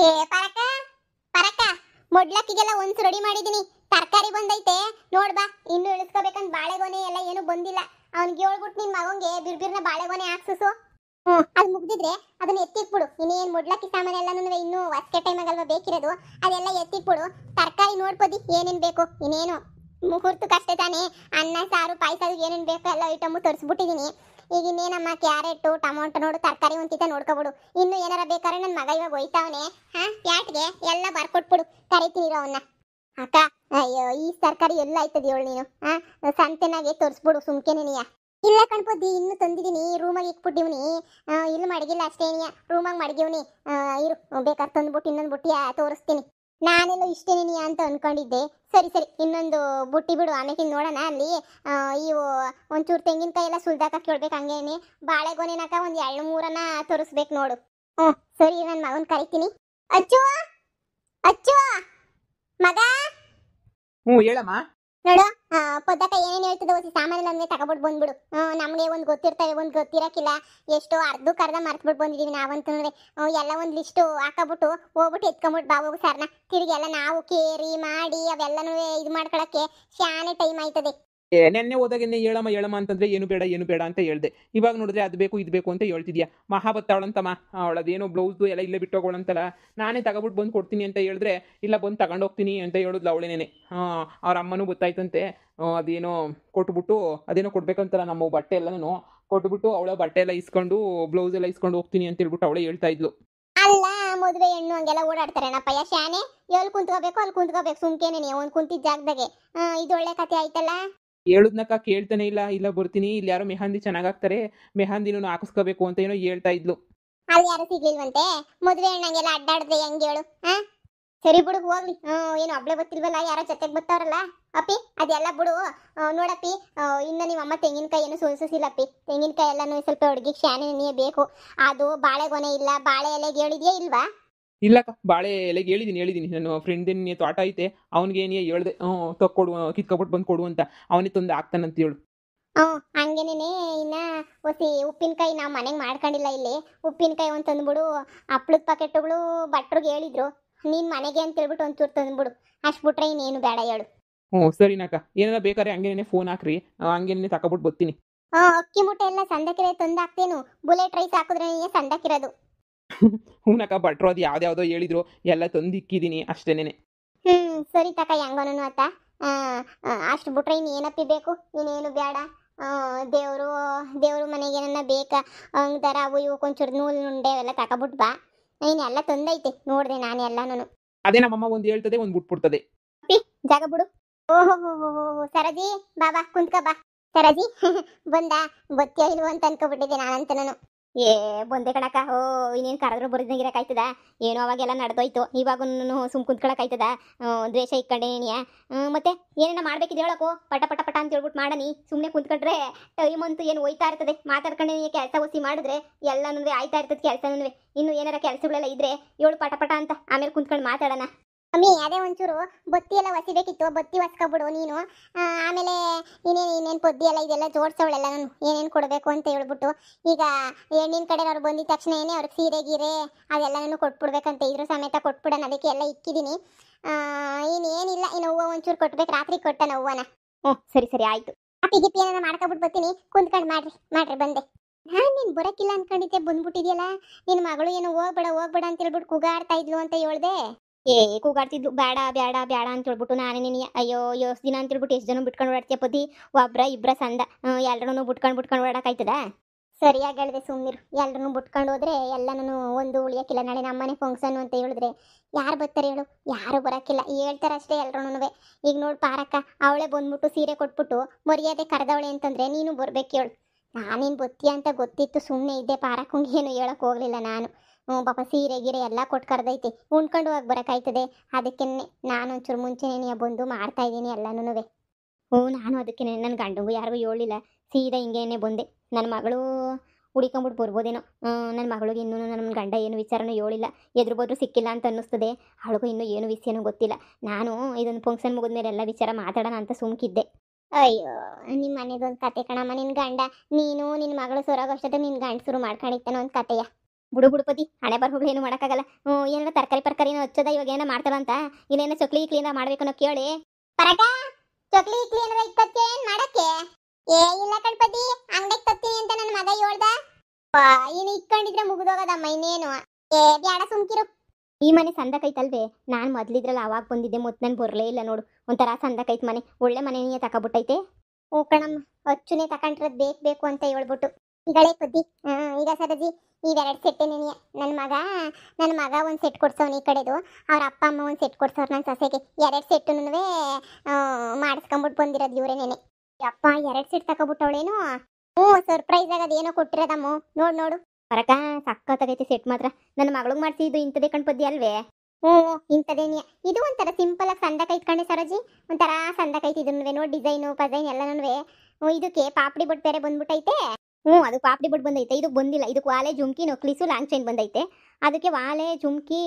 ಏ ಪರಕ ಪರಕ ಮೊಡ್ಲಕ್ಕಿಗೆಲ್ಲ ಒಂದ್ಸು ರೆಡಿ ಮಾಡಿದೀನಿ. ತರಕಾರಿ ಬಂದೈತೆ ನೋಡ್ ಬಾ. ಇನ್ನು ಇಳಿಸ್ಕೋಬೇಕಂತ ಬಾಳೆಗೊನೆ ಎಲ್ಲ ಏನು ಬಂದಿಲ್ಲ. ಅವ್ನಿಗೆ ಹೇಳ್ಬಿಟ್ಟು ನಿನ್ ಮಗಂಗೆ ಬಿರ್ಬಿರ್ನ ಬಾಳೆಗೊನೆ ಹಾಕ್ಸು. ಅದು ಮುಗ್ದಿದ್ರೆ ಅದನ್ನ ಎತ್ತಿಟ್ಬಿಡು. ಇನ್ನೇನ್ ಮೊಡ್ಲಕ್ಕಿ ಸಾಮಾನು ಎಲ್ಲಾನು ಇನ್ನು ಹೊಸ್ಕೆ ಟೈಮಾಗಲ್ವಾ ಬೇಕಿರೋದು, ಅದೆಲ್ಲ ಎತ್ತಿಟ್ಬಿಡು. ತರಕಾರಿ ನೋಡ್ಬೋದಿ ಏನೇನ್ ಬೇಕು. ಇನ್ನೇನು ಮುಹೂರ್ತಕ್ಕಷ್ಟೇ ತಾನೇ, ಅನ್ನ ಸಾರು ಪಾಯಸ ಏನೇನ್ ಬೇಕು ಎಲ್ಲ ಐಟಮು ತರಿಸ್ಬಿಟ್ಟಿದೀನಿ. ಈಗ ಇನ್ನೇನಮ್ಮ ಕ್ಯಾರೆಟು ಟೊಮೊಟೊ ನೋಡು, ತರಕಾರಿ ಒಂತಿತ ನೋಡ್ಕೊಬಿಡು. ಇನ್ನು ಏನಾರ ಬೇಕಾದ್ರೆ ನನ್ನ ಮಗ ಇವಾಗ ಒಯ್ತಾವನೆ ಪ್ಯಾಟ್ಗೆ ಎಲ್ಲ ಬರ್ಕೊಟ್ಬಿಡು. ಕರಿತೀನಿ ಅವನ್ನ. ಅಕ್ಕ ಅಯ್ಯೋ ಈ ತರಕಾರಿ ಎಲ್ಲ ಆಯ್ತದ ಹೇಳು ನೀನು. ಸಂತೆನಾಗೆ ತೋರಿಸ್ಬಿಡು ಸುಮ್ಕೆ ನೀನಿಯ. ಇಲ್ಲ ಕಣ್ಪೋದಿ, ಇನ್ನು ತಂದಿದ್ದೀನಿ, ರೂಮಾಗಿ ಇಕ್ಬಿಟ್ಟಿವ್ನಿ. ಇಲ್ಲಿ ಮಡಗಿಲ್ಲ ಅಷ್ಟೇನಿಯ, ರೂಮಾಗಿ ಮಡಗಿವ್ನಿ. ಇರು ಬೇಕಾದ್ರೆ ತಂದ್ಬಿಟ್ಟು ಇನ್ನೊಂದು ಬುಟ್ಟಿಯ ತೋರಿಸ್ತೀನಿ. ನಾನೆಲ್ಲ ಇಷ್ಟೇನಿಯ ಅಂತ ಅನ್ಕೊಂಡಿದ್ದೆ. ಸರಿ ಸರಿ, ಇನ್ನೊಂದು ಬುಟ್ಟಿ ಬಿಡು, ಆಮೇಲೆ ನೋಡೋಣ. ಅಲ್ಲಿ ಇವು ಒಂಚೂರು ತೆಂಗಿನಕಾಯಿ ಎಲ್ಲ ಸುಲ್ದಾಕ ಕೇಳ್ಬೇಕು. ಹಂಗೇನೆ ಬಾಳೆಗೊನೆನಾಕ ಒಂದು 2-3 ತೋರಿಸ್ಬೇಕು ನೋಡು. ಸರಿ, ನನ್ನ ಮಗನ್ ಕರಿತೀನಿ. ಅಚ್ಚು ಅಚ್ಚು ಮಗ. ಹೇಳಮ್ಮ. ನೋಡು, ಪೊದ್ದಕ ಏನೇನು ಹೇಳ್ತದೆ ಓಸಿ ಸಾಮಾನೆಲ್ಲ ಅಂದ್ರೆ ತಗೊಬಿಟ್ಟು ಬಂದ್ಬಿಡು. ನಮಗೆ ಒಂದು ಗೊತ್ತಿರ್ತವೆ, ಒಂದು ಗೊತ್ತಿರಕ್ಕಿಲ್ಲ. ಎಷ್ಟೋ ಅರ್ಧಕ್ಕರ್ಧ ಮರ್ತ್ಬಿಟ್ಟು ಬಂದಿದೀವಿ ನಾವಂತೂ. ಎಲ್ಲ ಒಂದು ಲಿಸ್ಟು ಹಾಕಬಿಟ್ಟು ಹೋಗ್ಬಿಟ್ಟು ಎತ್ಕೊಂಬಿಟ್ಟು ಬಾ ಹೋಗು ಸರ್ನ. ತಿರುಗಿ ಎಲ್ಲ ನಾವು ಕೇರಿ ಮಾಡಿ ಅವೆಲ್ಲನೂ ಇದು ಮಾಡ್ಕೊಳಕ್ಕೆ ಶಾನೆ ಟೈಮ್ ಆಯ್ತದೆ. ನೆನ್ನೆ ಹೋದಾಗೆನ್ನೆ ಹೇಳಮ್ಮ ಅಂತಂದ್ರೆ ಏನು ಬೇಡ ಅಂತ ಹೇಳ್ದೆ. ಇವಾಗ ನೋಡಿದ್ರೆ ಅದು ಬೇಕು ಇದು ಬೇಕು ಅಂತ ಹೇಳ್ತಿದ್ಯಾ. ಮಹಾ ಬತ್ತಾವಳಂತಮ್ಮ, ಅವಳದೇನೋ ಬ್ಲೌಸ್ದು ಎಲ್ಲ ಇಲ್ಲೇ ಬಿಟ್ಟೋಗೋಳಂತಲ್ಲ. ನಾನೇ ತಗೊಬಿಟ್ಟು ಬಂದು ಕೊಡ್ತೀನಿ ಅಂತ ಹೇಳಿದ್ರೆ ಇಲ್ಲ ಬಂದು ತಗೊಂಡೋಗ್ತೀನಿ ಅಂತ ಹೇಳಿದ್ಲು ಅವಳೇನೇನೆ. ಅವ್ರ ಅಮ್ಮನೂ ಗೊತ್ತಾಯ್ತಂತೆ. ಅದೇನೋ ಕೊಟ್ಬಿಟ್ಟು ಅದೇನೋ ಕೊಡ್ಬೇಕಂತಲ್ಲ ನಮ್ಮ ಬಟ್ಟೆ ಎಲ್ಲನೂ ಕೊಟ್ಬಿಟ್ಟು ಅವಳ ಬಟ್ಟೆ ಎಲ್ಲ ಇಸ್ಕೊಂಡು ಬ್ಲೌಸ್ ಎಲ್ಲ ಇಸ್ಕೊಂಡು ಹೋಗ್ತೀನಿ ಅಂತ ಹೇಳ್ಬಿಟ್ಟು ಅವಳೇ ಹೇಳ್ತಾ ಇದ್ಲು. ಅಲ್ಲ ಮದುವೆ ಹೆಣ್ಣು ಹಂಗೆಲ್ಲ ಓಡಾಡ್ತಾರೇನಪ್ಪಯ್ಯ ಶಾನೆ. ಎಲ್ಲಿ ಕುಂತ್ಕೋಬೇಕು ಅಲ್ಲಿ ಕುಂತ್ಕೋಬೇಕು ಸುಮ್ಕೇನೆ. ಒಂದು ಕುಂತಿದ್ದ ಜಾಗದಾಗೆ ಇದು ಒಳ್ಳೆ ಕತೆ ಆಯ್ತಲ್ಲ. ಹೇಳುದ್ನಕ್ಕ ಕೇಳ್ತಾನೆ ಇಲ್ಲ ಬರ್ತೀನಿ, ಇಲ್ಲಿ ಯಾರೋ ಮೆಹಂದಿ ಚೆನ್ನಾಗಾಗ್ತಾರೆ, ಮೆಹಂದಿನೂ ಹಾಕಿಸ್ಕೋಬೇಕು ಅಂತ ಏನೋ ಹೇಳ್ತಾ ಇದ್ಲು. ಅಲ್ಲಿ ಯಾರು ಸಿಗ್ಲಿಲ್ವಂತೆ? ಮದುವೆ ಹೆಣ್ಣಂಗೆಲ್ಲ ಅಡ್ಡಾಡಿದ್ರೆ ಹೆಂಗೆ ಹೇಳು? ಸರಿ ಬಿಡು ಹೋಗ್ಲಿ. ಏನು ಒಬ್ಳೆ ಗೊತ್ತಿಲ್ವಲ್ಲ, ಯಾರೋ ಜೊತೆಗೆ ಬರ್ತಾವ್ರಲ್ಲ. ಅಪ್ಪಿ ಅದೆಲ್ಲ ಬಿಡು. ನೋಡಪ್ಪಿ, ಇನ್ನು ನಿಮ್ಮ ಅಮ್ಮ ತೆಂಗಿನಕಾಯಿ ಏನು ಸುಲ್ಸಿಲ್ಲಪ್ಪಿ. ತೆಂಗಿನಕಾಯಿ ಎಲ್ಲನೂ ಸ್ವಲ್ಪ ಅಡುಗೆಗೆ ಶಾನೆ ಬೇಕು. ಅದು ಬಾಳೆಗೊನೆ ಇಲ್ಲ, ಬಾಳೆ ಎಲೆಗೆ ಹೇಳಿದ್ಯಾ ಇಲ್ವಾ? ಇಲ್ಲಕ್ಕ, ಬಾಳೆ ಎಲೆಗೆ ಹೇಳಿದ್ದೀನಿ. ನನ್ನ ಫ್ರೆಂಡಿನ ತೋಟ ಐತೆ, ಅವ್ನಿಗೆ ಏನೇ ಹೇಳ್ದೆ ತಕ್ಕೊಡು, ಕಿತ್ಕೊಬಿಟ್ಟು ಬಂದು ಕೊಡು ಅಂತ. ಅವನೇ ತಂದು ಹಾಕ್ತಾನಂತ ಹೇಳು. ಹಂಗೇನೇನೆ. ಇನ್ನ ಹೊಸಿ ಉಪ್ಪಿನಕಾಯಿ ನಾವು ಮನೆಗೆ ಮಾಡ್ಕೊಂಡಿಲ್ಲ. ಇಲ್ಲಿ ಉಪ್ಪಿನಕಾಯಿ ಒಂದು ತಂದ್ಬಿಡು. ಹಪ್ಳದ ಪ್ಯಾಕೆಟ್ಗಳು ಭಟ್ರಿಗೆ ಹೇಳಿದ್ರು, ನೀನು ಮನೆಗೆ ಅಂತ ಹೇಳ್ಬಿಟ್ಟು ಒಂಚೂರು ತಂದ್ಬಿಡು. ಅಷ್ಟು ಬಿಟ್ರೆ ಇನ್ನೇನು ಬೇಡ ಹೇಳು. ಸರಿನಕ್ಕ, ಏನಾರ ಬೇಕಾದ್ರೆ ಹಂಗೇನೆ ಫೋನ್ ಹಾಕ್ರಿ, ಹಂಗೇನೆ ತಗೊಬಿಟ್ಟು ಬರ್ತೀನಿ. ಅಕ್ಕಿ ಮೂಟೆ ಎಲ್ಲ ಸಂದಕಿರೆ ತಂದು ಹಾಕ್ತೇನು. ಬುಲೆಟ್ ರೈಸ್ ಹಾಕಿದ್ರೆ ಸಂದಕಿರೋದು. ಹೂನಕ್ಕ, ಭಟ್ರು ಅದು ಯಾವ್ದಾವ್ದೋ ಹೇಳಿದ್ರು, ಎಲ್ಲ ತಂದು ಇಕ್ಕಿದ್ದೀನಿ ಅಷ್ಟೇನೆ. ಸರಿ ತಕ, ಹೆಂಗೋನು ಆತ. ಅಷ್ಟು ಬಿಟ್ರೆ ಇನ್ನು ಏನಪ್ಪಿ ಬೇಕು? ಇನ್ನೇನು ಬೇಡ. ದೇವರು ಮನೆಗೆ ಏನನ್ನ ಬೇಕಾ ಹಂಗದಾರ ಅವು ಇವು ಒಂಚೂರು ನೂಲು ನುಂಡೆ ಅವೆಲ್ಲ ತಗೊಬಿಟ್ಟು ಬಾ. ಇನ್ನೆಲ್ಲ ತಂದೈತೆ ನೋಡ್ದೆ ನಾನು ಎಲ್ಲಾನು. ಅದೇ ನಮ್ಮಮ್ಮ ಒಂದು ಹೇಳ್ತದೆ ಒಂದು ಬಿಟ್ಬಿಡ್ತದೆ. ಜಾಗ ಬಿಡು. ಓಹೋ ಸರಜಿ ಬಾಬಾ ಕುಂತ್ಕ ಬಾ. ಸರಜಿ ಬತ್ತಿಯ ಇಲ್ವ ಅಂತ ಅನ್ಕೊಬಿಟ್ಟಿದ್ದೆ ನಾನಂತ. ನಾನು ಬಂದೆ ಕಣಕ್ಕ. ಇನ್ನೇನು ಕರೆದ್ರು ಬರೋದಂಗಿರಕ್ಕಾಯ್ತದ? ಏನೋ ಅವಾಗೆಲ್ಲ ನಡೆದೋಯ್ತು. ಇವಾಗ ಸುಮ್ ಕುಂತ್ಕೊಳಕ್ಕಾಯ್ತದ? ದ್ವೇಷ ಇಕ್ಕೊಂಡೇನಿಯ. ಮತ್ತೆ ಏನೇನ ಮಾಡ್ಬೇಕಿದ್ ಹೇಳಕ್ಕೋ, ಪಟ ಅಂತ ಹೇಳ್ಬಿಟ್ಟು ಮಾಡನಿ. ಸುಮ್ಮನೆ ಕುಂತ್ಕೊಂಡ್ರೆ ಟೈಮ್ ಅಂತೂ ಏನು ಹೋಯ್ತಾ ಇರ್ತದೆ. ಮಾತಾಡ್ಕೊಂಡೇನಿಯ ಕೆಲಸ ಒಸಿ ಮಾಡಿದ್ರೆ ಎಲ್ಲನೂ ಆಯ್ತಾ ಇರ್ತದೆ ಕೆಲಸನೂ. ಇನ್ನು ಏನಾರ ಕೆಲಸಗಳೆಲ್ಲ ಇದ್ರೆ ಏಳು ಪಟ ಅಂತ ಆಮೇಲೆ ಕುಂತ್ಕೊಂಡು ಮಾತಾಡೋಣ. ಅಮ್ಮಿ ಅದೇ ಒಂಚೂರು ಬತ್ತಿ ಎಲ್ಲ ಒಸಿಬೇಕಿತ್ತು, ಬತ್ತಿ ಒಸ್ಕೊಬಿಡು ನೀನು. ಆಮೇಲೆ ಇನ್ನೇನು ಪೊದ್ದಿ ಎಲ್ಲ ಇದೆಲ್ಲ ಜೋಡ್ಸವಳೆಲ್ಲ ನಾನು ಏನೇನು ಕೊಡಬೇಕು ಅಂತ ಹೇಳ್ಬಿಟ್ಟು. ಈಗ ಹೆಣ್ಣಿನ ಕಡೆ ಅವ್ರು ಬಂದಿದ ತಕ್ಷಣ ಅವ್ರಿಗೆ ಸೀರೆ ಗೀರೆ ಅದೆಲ್ಲನೂ ಕೊಟ್ಬಿಡ್ಬೇಕಂತ ಇದ್ರ ಸಮೇತ ಕೊಟ್ಬಿಡೋಣ. ಅದಕ್ಕೆ ಎಲ್ಲ ಇಕ್ಕಿದ್ದೀನಿ. ಇನ್ನೇನಿಲ್ಲ, ಇನ್ನು ಹೂವು ಒಂಚೂರು ಕೊಟ್ಬೇಕು. ರಾತ್ರಿ ಕೊಟ್ಟನ ಹೂವನ. ಸರಿ ಆಯ್ತು. ಅಪ್ಪಿ ಗಿಪ್ಪಿ ಏನಾರ ಮಾಡ್ಕೊಬಿಟ್ಟು ಬರ್ತೀನಿ. ಕುಂತ್ಕೊಂಡು ಮಾಡ್ರಿ ಬಂದೆ. ನೀನು ಬರೋಕ್ಕಿಲ್ಲ ಅನ್ಕೊಂಡಿದ್ದೆ, ಬಂದ್ಬಿಟ್ಟಿದ್ಯಲ್ಲ. ನಿನ್ನ ಮಗಳು ಏನು ಹೋಗ್ಬೇಡ ಅಂತ ಹೇಳ್ಬಿಟ್ಟು ಕೂಗಾಡ್ತಾ ಇದ್ಲು ಅಂತ ಹೇಳ್ದೆ. ಕೂಗಾಡ್ತಿದ್ಲು ಬೇಡ ಅಂತ ಹೇಳ್ಬಿಟ್ಟು. ನಾನೇ ನೀನು ಅಯ್ಯೋ ಎಷ್ಟು ದಿನ ಅಂತ ಹೇಳ್ಬಿಟ್ಟು ಎಷ್ಟು ಜನ ಬಿಟ್ಕೊಂಡು ಓಡಾಡ್ತೀಯ ಪತಿ? ಒಬ್ರ ಇಬ್ರ ಸಂದ ಎಲ್ಲರೂ ಬಿಟ್ಕೊಂಡು ಓಡಾಡಕ್ಕಾಯ್ತದ? ಸರಿಯಾಗಿ ಹೇಳಿದೆ, ಸುಮ್ಮನಿರು. ಎಲ್ಲರೂ ಬಿಟ್ಕೊಂಡು ಹೋದ್ರೆ ಎಲ್ಲನೂ ಒಂದು ಉಳಿಯಕ್ಕಿಲ್ಲ. ನಾಳೆ ನಮ್ಮನೆ ಫಂಕ್ಷನ್ ಅಂತ ಹೇಳಿದ್ರೆ ಯಾರು ಬರ್ತಾರೆ ಹೇಳು? ಯಾರು ಬರೋಕ್ಕಿಲ್ಲ, ಹೇಳ್ತಾರಷ್ಟೇ ಎಲ್ಲರೂ. ಈಗ ನೋಡಿ ಪಾರಕ್ಕ, ಅವಳೇ ಬಂದ್ಬಿಟ್ಟು ಸೀರೆ ಕೊಟ್ಬಿಟ್ಟು ಮರ್ಯಾದೆ ಕರೆದವಳೆ ಅಂತಂದ್ರೆ ನೀನು ಬರ್ಬೇಕು ಹೇಳು. ನಾನೇನು ಬತ್ತಿ ಅಂತ ಗೊತ್ತಿತ್ತು, ಸುಮ್ಮನೆ ಇದ್ದೆ. ಪಾರಕ್ಕಂಗೆ ಏನು ಹೇಳಕ್ ಹೋಗ್ಲಿಲ್ಲ ನಾನು. ಪಾಪ ಸೀರೆ ಗೀರೆ ಎಲ್ಲ ಕೊಟ್ಟು ಕರೆದೈತೆ, ಉಣ್ಕೊಂಡು ಹೋಗಿ ಬರೋಕ್ಕಾಯ್ತದೆ. ಅದಕ್ಕೆ ನಾನು ಒಂಚೂರು ಮುಂಚೆನೇ ಬಂದು ಮಾಡ್ತಾ ಇದ್ದೀನಿ ಎಲ್ಲನೂ. ನಾನು ಅದಕ್ಕೆ ನನ್ನ ಗಂಡಂಗೂ ಯಾರಿಗೂ ಹೇಳಿಲ್ಲ, ಸೀದಾ ಹಿಂಗೇನೆ ಬಂದೆ. ನನ್ನ ಮಗಳು ಹುಡಿಕೊಂಬಿಟ್ಟು ಬರ್ಬೋದೇನೋ. ನನ್ನ ಮಗಳಿಗೆ ಇನ್ನೂ ನನ್ನ ಗಂಡ ಏನು ವಿಚಾರನೂ ಹೇಳಿಲ್ಲ. ಎದುರು ಬದ್ರು ಸಿಕ್ಕಿಲ್ಲ ಅಂತ ಅನ್ನಿಸ್ತದೆ. ಅವಳಿಗೂ ಇನ್ನೂ ಏನು ವಿಷಯನೂ ಗೊತ್ತಿಲ್ಲ. ನಾನು ಇದೊಂದು ಫಂಕ್ಷನ್ ಮುಗಿದ್ಮೇಲೆ ಎಲ್ಲ ವಿಚಾರ ಮಾತಾಡೋಣ ಅಂತ ಸುಮ್ಕಿದ್ದೆ. ಅಯ್ಯೋ ನಿಮ್ಮ ಮನೆದೊಂದು ಕತೆ ಕಣಮ್ಮ. ನಿನ್ನ ಗಂಡ ನೀನು ನಿನ್ನ ಮಗಳು ಸೊರಾಗೋಷ್ಟದ ನಿನ್ನ ಗಂಡ ಶುರು ಮಾಡ್ಕೊಂಡಿತ್ತಾನ ಒಂದು ಕತೆಯ. ಬುಡು ಬುಡುಪತಿ ಹಣೆ ಬರ್ಹುಗಳು ಏನು ಮಾಡೋಕ್ಕಾಗಲ್ಲ. ಏನಾರ ತರಕಾರಿ ಪರ್ಕಾರಿನ ಹಚ್ಚೋದ ಇವಾಗ ಏನೋ ಮಾಡ್ತಾರಂತ ಇನ್ನೇನೋ ಚಕ್ಲಿ ಕ್ಲೀನ್ ಮಾಡ್ಬೇಕು ಅನ್ನೋ ಕೇಳಿ ಪರಕ ಚಕ್ಲಿ ಕ್ಲೀನರ್ ಇಕ್ಕಕ್ಕೆ ಏನ್ ಮಾಡಕ್ಕೆ ಏ ಇಲ್ಲ ಕಣ್ಪತಿ ಅಂಗಡಿಗೆ ತತ್ತೀನಿ ಅಂತ ನನ್ನ ಮಗ ಹೇಳ್ದ. ಇನ್ನು ಇಕ್ಕೊಂಡಿದ್ರೆ ಮುಗಿದೋಗದಮ್ಮ ಇನ್ನೇನು. ಏ ಬ್ಯಾಡ ಸುಮ್ಕಿರು. ಈ ಮನೆ ಸಂದಕೈತಲ್ವೇ ನಾನು ಮೊದ್ಲಿದ್ರಲ್ಲ ಅವಾಗ ಬಂದಿದ್ದೆ ಮುತ್ ನನ್ ಬರ್ಲೇ ಇಲ್ಲ ನೋಡು. ಒಂಥರ ಸಂದಕೈತ್ ಮನೆ ಒಳ್ಳೆ ಮನೆಯೇ ತಕೊಬಿಟ್ಟೈತೆ. ಓ ಕಣಮ್ಮ ಅಚ್ಚುನೆ ತಕೊಂಡ್ರದ್ ಬೇಕು ಅಂತ ಹೇಳ್ಬಿಟ್ಟು ಈಗಳೇ ಪದ್ದಿ. ಈಗ ಸರಜಿ ಇವೆರಡು ಸೆಟ್ಟೆ ನೆನೆಯ ನನ್ನ ಮಗ ಒಂದು ಸೆಟ್ ಕೊಡ್ಸವ್ನು ಈ ಕಡೆದು, ಅವ್ರ ಅಪ್ಪ ಅಮ್ಮ ಒಂದು ಸೆಟ್ ಕೊಡ್ಸವ್ರು ನನ್ನ ಸೊಸೆಗೆ. ಎರಡು ಸೆಟ್ಟುನುವೆ ಮಾಡಿಸ್ಕೊಂಬಿಟ್ಟು ಬಂದಿರೋದು ಇವರೇ ನೆನೆ. ಅಪ್ಪ 2 ಸೆಟ್ ತಕೊಬಿಟ್ಟವಳೇನು. ಸರ್ಪ್ರೈಸ್ ಆಗಿ ಅದೇನೋ ಕೊಟ್ಟಿರೋದಮ್ಮ. ನೋಡು ಪರಕ ಸಕ್ಕತ್ತಾಗೈತೆ ಸೆಟ್ ಮಾತ್ರ. ನನ್ನ ಮಗಳಿಗೆ ಮಾಡ್ಸಿದ್ದು ಇಂಥದೇ ಕಣ್ಪದ್ದಿ ಅಲ್ವೇ. ಇಂಥದೇನಿಯ ಇದು ಒಂಥರ ಸಿಂಪಲ್ ಆಗಿ ಸಂದ ಕೈತ್ಕೊಂಡೆ ಸರೋಜಿ. ಒಂಥರ ಸಂದ ಕೈತ್ ಇದನ್ನುವೆ ನೋಡಿ ಡಿಸೈನು ಪಸೈನ್ ಎಲ್ಲನೂ. ಇದಕ್ಕೆ ಪಾಪಡಿ ಬಟ್ ಬೇರೆ ಬಂದ್ಬಿಟ್ಟೈತೆ. ಅದು ಪಾಪಡಿ ಬಟ್ ಬಂದೈತೆ. ಇದು ಬಂದಿಲ್ಲ. ಇದಕ್ಕೆ ವಾಲೆ ಜುಮ್ಕಿ ನೊಕ್ಲಿಸು ಲಾಂಗ್ ಚೈನ್ ಬಂದೈತೆ. ಅದಕ್ಕೆ ವಾಲೆ ಜುಮ್ಕಿ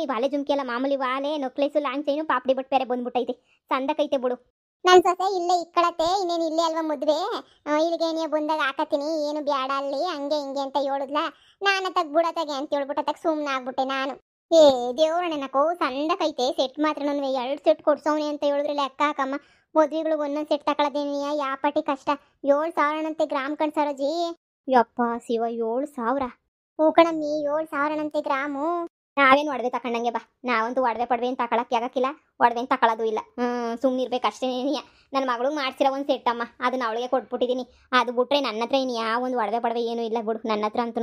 ಅಲ್ಲ ಮಾಮೂಲಿ ವಾಲೆ ನೊಕ್ಲಿಸು ಲಾಂಗ್ ಚೈನು ಪಾಪಡಿ ಬಟ್ ಬೇರೆ ಬಂದ್ಬಿಟ್ಟೈತೆ. ಸಂದ ಕೈತೆ ಬಿಡು. ನನ್ನ ಸೊಸೆ ಇಲ್ಲೇ ಇಕ್ಕಳತ್ತೆ ಇನ್ನೇನು ಇಲ್ಲೇ ಅಲ್ವಾ ಮದುವೆ. ಇಲ್ಲಿಗೆ ನೀ ಬಂದಾಗ ಹಾಕತ್ತೀನಿ ಏನು ಬ್ಯಾಡ ಅಲ್ಲಿ ಹಂಗೆ ಹಿಂಗೆ ಅಂತ ಹೇಳಿದ್ಲ. ನಾನು ತಗ್ಬಿಡತ್ತಾಗೆ ಅಂತ ಹೇಳ್ಬಿಟ್ಟತ್ತಾಗ ಸುಮ್ಮನೆ ಆಗ್ಬಿಟ್ಟೆ ನಾನು. ಏ ದೇವ್ರ ನೆನಕೋ ಸಂದಕೈತೆ ಸೆಟ್ ಮಾತ್ರ ನಾನು 2 ಸೆಟ್ ಕೊಡ್ಸೋನಿ ಅಂತ ಹೇಳಿದ್ರೆ ಲೆಕ್ಕ ಹಾಕಮ್ಮ. ಮದುವೆಗಳಿಗೆ ಒಂದೊಂದು ಸೆಟ್ ತಗೊಳ್ಳೋದೇನಿಯ ಯಾಪಟಿ ಕಷ್ಟ. 7,000 ಗ್ರಾಮ್ ಕಣ್ ಸರೋಜಿ. ಯಪ್ಪ ಶಿವ 7,000. ಕಣಮ್ಮಿ 7,000 ಗ್ರಾಮು. ನಾವೇನು ಒಡವೆ ತಕೊಂಡಂಗೆ ಬಾ. ನಾವಂತೂ ಒಡವೆ ಪಡವೆ ಅಂತ ತಗೊಳಕ್ಕೆ ಆಗಕ್ಕಿಲ್ಲ. ಒಡವೆ ಅಂತ ತಗೊಳ್ಳೋದು ಇಲ್ಲ. ಸುಮ್ಮನಿರ್ಬೇಕು ಅಷ್ಟೇ. ನನ್ನ ಮಗಳಿಗೆ ಮಾಡ್ಸಿರೋ ಒಂದು ಸೆಟ್ ಅಮ್ಮ ಅದನ್ನ ಅವಳಿಗೆ ಕೊಟ್ಬಿಟ್ಟಿದ್ದೀನಿ. ಅದು ಬಿಟ್ರೆ ನನ್ನ ಹತ್ರ ಇನ್ನು ಯಾವ ಒಂದು ಒಡವೆ ಪಡವೆ ಏನೂ ಇಲ್ಲ ಬಿಡು. ನನ್ನ ಹತ್ರ ಅಂತೂ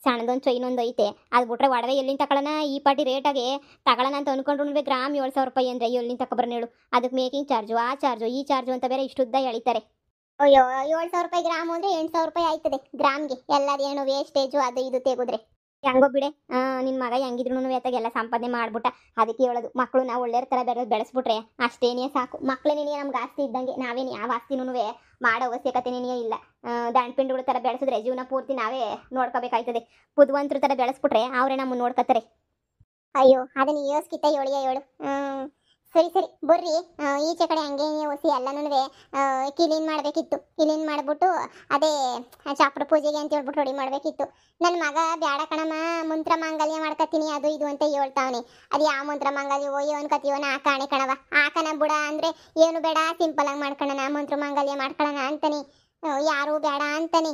ಸಣ್ಣದೊಂದು ಚೈನ್ ಒಂದು ಐತೆ. ಅದು ಬಿಟ್ರೆ ಒಡವೆ ಎಲ್ಲಿಂದ ತಗೊಳ್ಳೋಣ ಈ ಪಾಟಿ ರೇಟಾಗೆ ತಗೊಳ್ಳೋಣ ಅಂತ ಅನ್ಕೊಂಡ್ರು ಗ್ರಾಮ್ 7,000 ರೂಪಾಯಿ ಅಂದರೆ ಎಲ್ಲಿಂದ ತಗೊಬರೋಣ ಹೇಳು. ಅದಕ್ಕೆ ಮೇಕಿಂಗ್ ಚಾರ್ಜು ಆ ಚಾರ್ಜು ಈ ಚಾರ್ಜು ಅಂತ ಬೇರೆ ಇಷ್ಟುದ್ದ ಎಳಿತಾರೆ. ಅಯ್ಯೋ 7,000 ರೂಪಾಯಿ ಗ್ರಾಮು ಅಂದರೆ 8,000 ರೂಪಾಯಿ ಆಯ್ತದೆ ಗ್ರಾಮ್ಗೆ. ಎಲ್ಲದೇನು ವೇಸ್ಟೇಜು ಅದು ಇದು ತೆಗೆದ್ರೆ ಹೆಂಗೋ ಬಿಡೆ. ನಿನ್ನ ಮಗ ಹೆಂಗಿದ್ರು ಎಲ್ಲ ಸಂಪಾದನೆ ಮಾಡ್ಬಿಟ್ಟ. ಅದಕ್ಕೆ ಹೇಳೋದು ಮಕ್ಕಳು ನಾವು ಒಳ್ಳೆಯ ಥರ ಬೆಳೆಸ್ಬಿಟ್ರೆ ಅಷ್ಟೇನೇ ಸಾಕು. ಮಕ್ಕಳೇನೇ ನಮ್ಗೆ ಆಸ್ತಿ ಇದ್ದಂಗೆ. ನಾವೇನು ಯಾವ ಆಸ್ತಿನೂ ಮಾಡೋ ಅವಶ್ಯಕತೆನೇ ಇಲ್ಲ. ದಂಡ್ಪಿಂಡುಗಳ ಥರ ಬೆಳೆಸಿದ್ರೆ ಜೀವನ ಪೂರ್ತಿ ನಾವೇ ನೋಡ್ಕೋಬೇಕಾಯ್ತದೆ. ಬುದ್ಧಿವಂತರ ಥರ ಬೆಳೆಸ್ಬಿಟ್ರೆ ಅವರೇ ನಮ್ಮನ್ನು ನೋಡ್ಕೋತಾರೆ. ಅಯ್ಯೋ ಅದನ್ನ ಯೋಸ್ಕಿತ ಹೇಳು. ಸರಿ ಬರ್ರಿ ಈಚೆ ಕಡೆ ಹಂಗೆ ಹೊಸಿ ಎಲ್ಲನೂ ಕ್ಲೀನ್ ಮಾಡಬೇಕಿತ್ತು. ಕ್ಲೀನ್ ಮಾಡಿಬಿಟ್ಟು ಅದೇ ಚಾಪ್ರ ಪೂಜೆಗೆ ಅಂತ ಹೇಳ್ಬಿಟ್ಟು ರೆಡಿ ಮಾಡಬೇಕಿತ್ತು. ನನ್ನ ಮಗ ಬ್ಯಾಡ ಕಣಮ್ಮ ಮಂತ್ರ ಮಾಂಗಲ್ಯ ಮಾಡ್ಕೊತೀನಿ ಅದು ಇದು ಅಂತ ಹೇಳ್ತಾವನೆ. ಅದು ಯಾವ ಮಂತ್ರ ಮಾಂಗಲ್ಯವೋ ಏನು ಕತೀವೋ ಕಾಣೆ ಕಣವ ಆಕನ ಬುಡ ಅಂದರೆ ಏನು ಬೇಡ ಸಿಂಪಲ್ ಆಗಿ ಮಾಡ್ಕೊಳ್ಳೋಣ ಮಂತ್ರ ಮಾಂಗಲ್ಯ ಮಾಡ್ಕೊಳ್ಳೋಣ ಅಂತಾನೆ. ಯಾರೂ ಬೇಡ ಅಂತಾನೆ.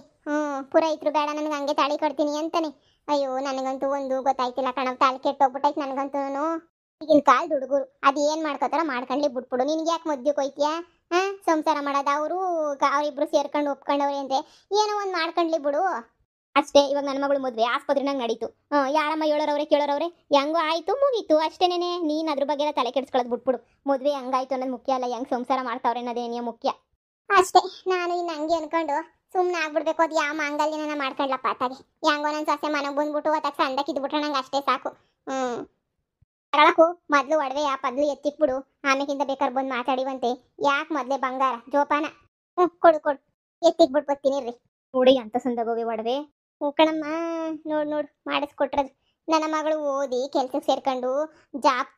ಪುರೋಹಿತರು ಬೇಡ ನನಗೆ ಹಂಗೆ ತಾಳಿ ಕಟ್ತೀನಿ ಅಂತಾನೆ. ಅಯ್ಯೋ ನನಗಂತೂ ಒಂದು ಗೊತ್ತಾಯ್ತಿಲ್ಲ ಕಣವ. ತಾಳಿ ಕೆಟ್ಟೋಗ್ಬಿಟ್ಟೈತೆ ನನಗಂತೂ. ಈಗಿನ ಕಾಲದ ಹುಡುಗರು ಅದು ಏನು ಮಾಡ್ಕೋತಾರ ಮಾಡ್ಕೊಂಡ್ಲಿ ಬಿಟ್ಬಿಡು. ನಿನ್ಗೆ ಯಾಕೆ ಮದ್ಯಕ್ಕೆ ಹೋಯ್ತೀಯಾ? ಸಂಸಾರ ಮಾಡೋದು ಅವರಿಬ್ರು ಸೇರ್ಕೊಂಡು ಒಪ್ಕೊಂಡವ್ರೆ ಅಂದರೆ ಏನೋ ಒಂದು ಮಾಡ್ಕೊಂಡ್ಲಿ ಬಿಡು ಅಷ್ಟೇ. ಇವಾಗ ನನ್ನ ಮಗಳು ಮದುವೆ ಆಸ್ಪತ್ರೆನಾಗ ನಡೀತು. ಯಾರಮ್ಮ ಹೇಳೋರವ್ರೆ ಕೇಳೋರವ್ರೆ ಹೆಂಗೋ ಆಯಿತು ಮುಗೀತು ಅಷ್ಟೇನೆ. ನೀನು ಅದ್ರ ಬಗ್ಗೆ ಎಲ್ಲ ತಲೆ ಕೆಡಿಸ್ಕೊಳ್ಳೋದು ಬಿಟ್ಬಿಡು. ಮದುವೆ ಹಂಗಾಯ್ತು ಅನ್ನೋದು ಮುಖ್ಯ ಅಲ್ಲ, ಹೆಂಗೆ ಸಂಸಾರ ಮಾಡ್ತಾವ್ರೆ ಅನ್ನೋದೇನೇ ಮುಖ್ಯ ಅಷ್ಟೇ. ನಾನು ಇನ್ನು ಹಂಗೆ ಅನ್ಕೊಂಡು ಸುಮ್ಮನೆ ಆಗ್ಬಿಡ್ಬೇಕು. ಅದು ಯಾವ ಮಾಂಗಲ್ಯನ ಮಾಡ್ಕೊಂಡ್ಲಪ್ಪ ಅತ್ತಾಗೆ ಹೆಂಗೋ ನನ್ನ ಸೊಸೆ ಮನೆಗೆ ಬಂದ್ಬಿಟ್ಟು ಅತ್ತಾಗ ಸಂದಕ್ಕೆ ಇದ್ಬಿಟ್ರೆ ನಂಗೆ ಅಷ್ಟೇ ಸಾಕು. ತಗೊಳಕು ಮೊದಲು ಒಡವೆ ಪದ್ಲು ಎತ್ತಿಕ್ಬಿಡು. ಆಮೇಕಿಂದ ಬೇಕಾದ್ರೆ ಬಂದು ಮಾತಾಡಿವಂತೆ. ಯಾಕೆ ಮೊದಲೇ ಬಂಗಾರ ಜೋಪಾನ. ಕೊಡು ಎತ್ತಿಕ್ಬಿಟ್ಟು ಬರ್ತೀನಿ ರೀ. ನೋಡಿ ಅಂತ ಸಂದಗೋವೆ ಒಡವೆ. ಕಣಮ್ಮ ನೋಡು ಮಾಡಿಸ್ಕೊಟ್ರದು. ನನ್ನ ಮಗಳು ಓದಿ ಕೆಲ್ಸಕ್ಕೆ ಸೇರ್ಕೊಂಡು ಜಾಬ್